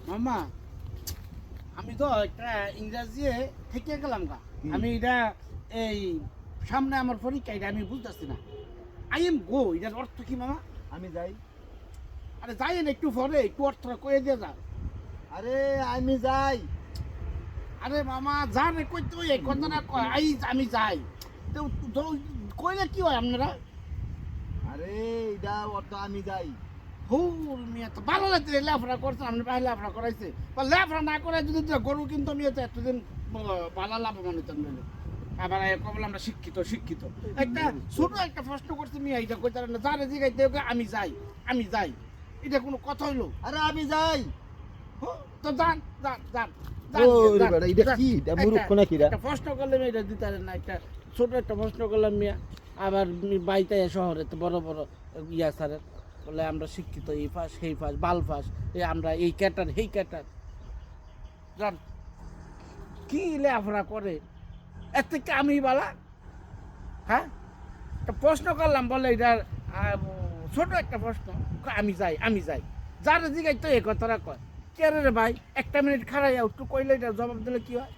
মামা আমি তো একটা ইংরাজি থেকে গেলাম গা আমি এটা এই সামনে আমার পরীক্ষা এটা আমি বুঝতেছি না আই এম গো এটার অর্থ কি মামা আমি যাই। আরে যাই না একটু পরে একটু অর্থটা কয়ে দিয়ে যা আরে আমি যাই। আরে মামা যা রে কইতে ওই কথাটা কয় আই আমি যাই তো তো কইলে কি হয় আপনারা আরে এটা অর্থ আমি যাই। হুর মিয়া তো ভালো লাগছে লেফরা করছে আপনি ভাই লেফরা করাইছে বা লেফরা না করাই যদি তো গরু কিন্তু আমি তো এতদিন ভালো লাভবান হইতাম না আবার কবল আমরা শিক্ষিত শিক্ষিত একটা ছোট একটা প্রশ্ন করছে মিয়া এটা কইতে না যারে জিগাইতে ওকে আমি যাই এটা কোনো কথা হইলো আরে আমি যাই। তো যান যান যান ওরে বেটা এটা কি? এটা মূর্খ নাকি রে? একটা প্রশ্ন করলে এটা দিতে পারেন না একটা ছোট একটা প্রশ্ন করলাম মিয়া আবার বাইতে শহরে তো বড় বড় ইয়া স্যারের বলে আমরা শিক্ষিত এই ফাঁস সেই ফাঁস বাল ফাঁস এই আমরা এই ক্যাটার সেই ক্যাটার জান কি লেফরা করে এর থেকে আমি বলা হ্যাঁ একটা প্রশ্ন করলাম বলে এটার ছোট একটা প্রশ্ন আমি যাই যার দিকে তো এ কথাটা কয় কে রে ভাই একটা মিনিট খারাইয়া একটু কইলে এটা জবাব দিলে কি হয়